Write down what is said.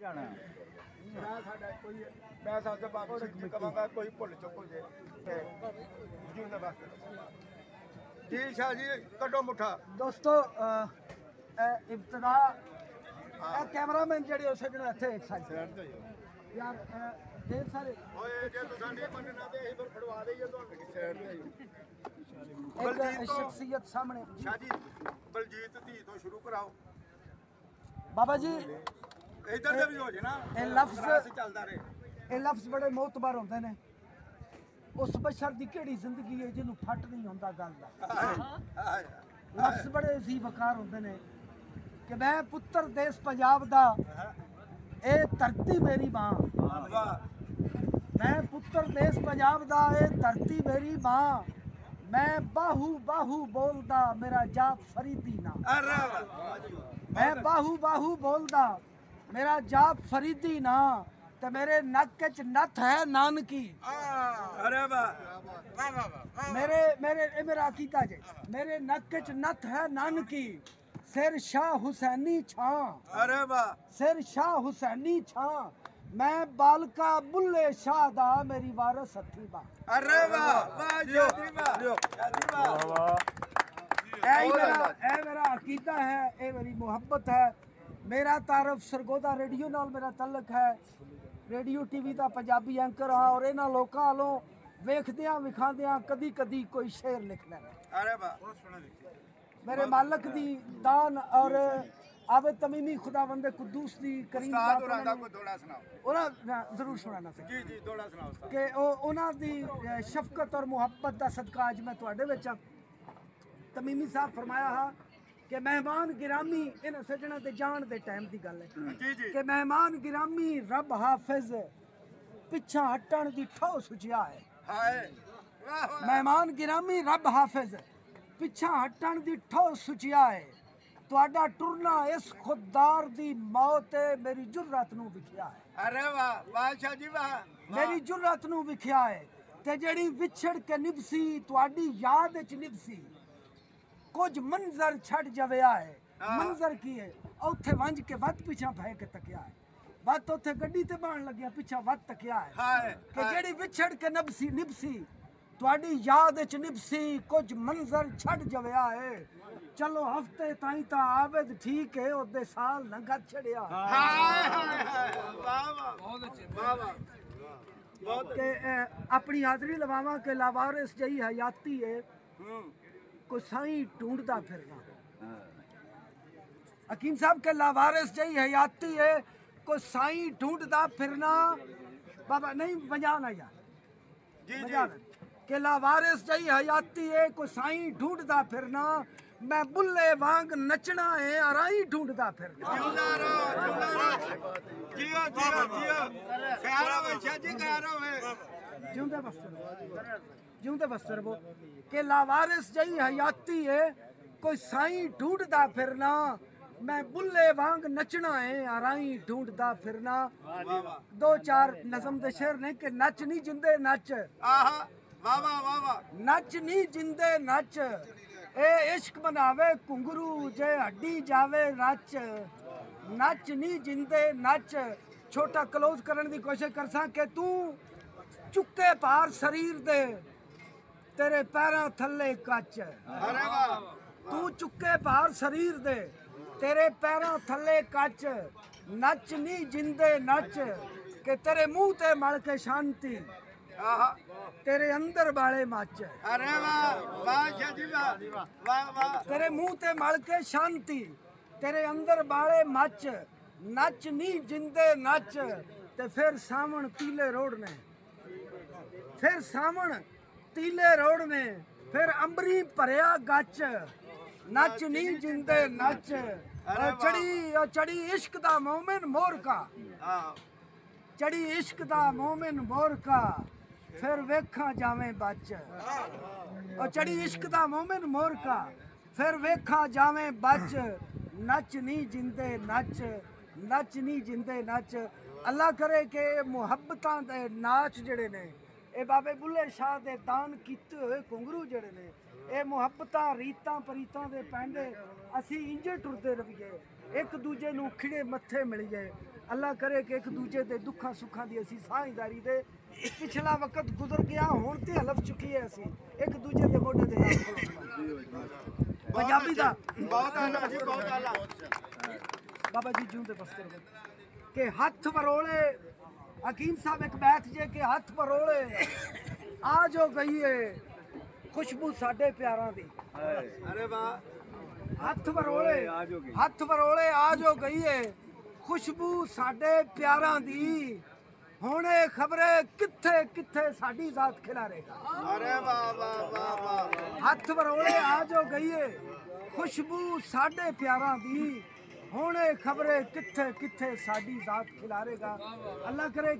जाना मैं साडा कोई मैं सबसे बाबू जी कहूँगा कोई भुल चुक हो जाए जीवन वास्ते जी शाह जी कड्डो मुठा दोस्तों इब्तदा कैमरामैन जेडे उस जने इत्थे एक साइड यार ढेर सारे ओए जे तुसां नहीं मनना ते असीं फिर फड़वा देईए तुहानू साइड ते एक शख्सियत सामने शाह जी बलजीत धी तो शुरू कराओ बाबा जी इधर से भी हो जाए ना ਇਹ ਲਫ਼ਜ਼ चलता रहे ਇਹ ਲਫ਼ਜ਼ ਬੜੇ ਮੋਤਬਰ ਹੁੰਦੇ ਨੇ ਉਸ ਬਸ਼ਰ ਦੀ ਕਿਹੜੀ ਜ਼ਿੰਦਗੀ ਹੈ ਜਿਹਨੂੰ ਫੱਟ ਨਹੀਂ ਹੁੰਦਾ ਗੱਲ ਦਾ ਲਫ਼ਜ਼ ਬੜੇ ਅਜ਼ੀਬ ਵਕਾਰ ਹੁੰਦੇ ਨੇ ਕਿ ਮੈਂ ਪੁੱਤਰ ਦੇਸ਼ ਪੰਜਾਬ ਦਾ ਇਹ ਧਰਤੀ ਮੇਰੀ ਮਾਂ मैं पुत्र देश पंजाब दा ए धरती मेरी मां मैं बाहू बाहू बोलदा मेरा जाप फरीदी ना मैं बाहू बाहू बोलदा मेरा जाप फरीदी ना ते मेरे नक च नथ है नानकी अरे वाह मेरे मेरे ए मेरा अकीदा जे मेरे नक च नथ है नानकी सिर शाह हुसैनी छां अरे वाह सिर शाह हुसैनी छां मैं बालका बुल्ले शाह दा मेरी वारस हथी बा अरे वाह वाह जी वाह ए मेरा अकीदा है ए मेरी मोहब्बत है मेरा तारफ सरगोदा रेडियो नाल मेरा तल्लक है रेडियो टीवी दा पंजाबी एंकर हाँ और इन्हां लोकां वालों वेखदियां विखांदियां कदी कदी कोई शेर लिख लैना अरे वाह मेरे मालक दी दान और आबे तमीमी खुदावंदे कुद्दूस दी करीम उस्ताद होरां दा कोई दोड़ा सुनाओ ओना जरूर सुनाना सी जी जी दोड़ा सुनाओ उस्ताद कि उन्हां दी शफकत और मुहब्बत दा सदका अज मैं तुहाडे विच तमीमी साहब फरमाया हा कि मेहमान गिरामी इन सजना दे जान दे टाइम दी गल है जी जी कि मेहमान गिरामी रब हाफिज पिछा हटण दी ठो सुचिया है हाय वाह वाह मेहमान गिरामी रब हाफिज पिछा हटण दी ठो सुचिया है ਤੁਹਾਡਾ ਟੁਰਨਾ ਇਸ ਖੁਦਦਾਰ ਦੀ ਮੌਤ ਮੇਰੀ ਜੁਰਤ ਨੂੰ ਵਿਖਿਆ ਹੈ अरे वाह वाह शाह जी वाह ਮੇਰੀ ਜੁਰਤ ਨੂੰ ਵਿਖਿਆ ਹੈ ਤੇ ਜਿਹੜੀ ਵਿਛੜ ਕੇ ਨਿਭਸੀ ਤੁਹਾਡੀ ਯਾਦ ਵਿੱਚ ਨਿਭਸੀ ਕੁਝ ਮੰਜ਼ਰ ਛੱਡ ਜਵਿਆ ਹੈ ਮੰਜ਼ਰ ਕੀ ਹੈ ਉੱਥੇ ਵੰਜ ਕੇ ਵੱਤ ਪਿਛਾ ਭੈ ਕੇ ਤੱਕਿਆ ਹੈ ਵੱਤ ਉੱਥੇ ਗੱਡੀ ਤੇ ਬਾਣ ਲੱਗਿਆ ਪਿਛਾ ਵੱਤ ਤੱਕਿਆ ਹੈ हाय ਕਿ ਜਿਹੜੀ ਵਿਛੜ ਕੇ ਨਿਭਸੀ ਤੁਹਾਡੀ ਯਾਦ ਵਿੱਚ ਨਿਭਸੀ ਕੁਝ ਮੰਜ਼ਰ ਛੱਡ ਜਵਿਆ ਹੈ चलो हफ्ते ताई ता आबद ठीक है ओदे साल लंघा छड़िया हाय हाय हाय वाह वाह बहुत अच्छे वाह वाह बहुत के अपनी हाजरी लवावा के लावारिस जई हयाती है को साईं ढूंढदा फिरना हकीम साहब के लावारिस जई हयाती है को साईं ढूंढदा फिरना बाबा नहीं बजाना यार जी बजाना के लावारिस जई हयाती है को साईं ढूंढदा फिरना मैं बुल्ले वांग नचना है अराई ढूंढदा फिरना जियो जियो जियो ख्याल रहो शाह जी ख्याल रहो जिਉਂਦੇ ਵਸਤਰ वो के लावारिस जई हयाती है कोई साईं ढूंढदा फिरना मैं बुल्ले वांग नचना है अराई ढूंढदा फिरना दो चार नज़म दे शेर ने कि नच नहीं जिंदे नच आहा वाह वाह वाह वाह नच नहीं जिंदे नच ए इश्क बनावे घुंगरू जे हड्डी जावे रच नच नहीं जिंदे नच छोटा क्लोज करने की कोशिश करसा कि तू चुके पार शरीर दे तेरे पैरों थल्ले कच अरे वाह तू चुके पार शरीर दे तेरे पैरों थल्ले कच नच नहीं जिंदे नच कि तेरे मुंह ते मल के शांति आहा तेरे अंदर वाले मच अरे वाह वाह शाह जी वाह वाह वाह तेरे मुंह ते मल के शांति तेरे अंदर बाले मच नच नहीं जिंदे नच ते फिर सावण तीले रोड ने फिर सावण तीले रोड ने फिर अंबरी भरिया गच नच नहीं जिंदे नच चढ़ी इश्क दा मोमिन मोर का चढ़ी इश्क दा मोमिन मोर का फिर वेखा जावे बच और चढ़ी इश्क दा मोमिन मोर का फिर वेखा जावे बच नच नहीं जिंदे नच नच नहीं जिंदे नच अल्लाह करे कि मुहब्बतां दे नाच जड़े ने ए बाबे बुल्ले शाह दे दान कीते हुए घुंगरू जड़े ने ए मुहब्बतां रीतां परीतां दे पैंदे असी इंजे टुरदे रहिए एक दूजे नूं खिड़े मत्थे मिल जाए अल्लाह करे कि एक दूजे दे दुखा सुखा दी असी साझेदारी दे पिछला वक्त गुजर गया हुण ते हलफ चुकी है असी एक दूजे दे मोढे दे नाल खड़ोना पंजाबी दा बहुत आला जी बहुत आला बाबा जी जूं दे बस्तर दे के हाथ वरोले हकीम साहब एक बैठ जे के हाथ वरोले आ जो गई है खुशबू साडे प्यारां दी अरे वाह हाथ वरोले आ जो गई है खुशबू साडे प्यारां दी हुणे खबरे किथे किथे साडी जात खिलारेगा अरे वाह वाह वाह वाह हाथ वरोले आ जो गई है खुशबू साडे प्यारां दी हुणे खबरे किथे किथे साडी जात खिलारेगा अल्लाह करे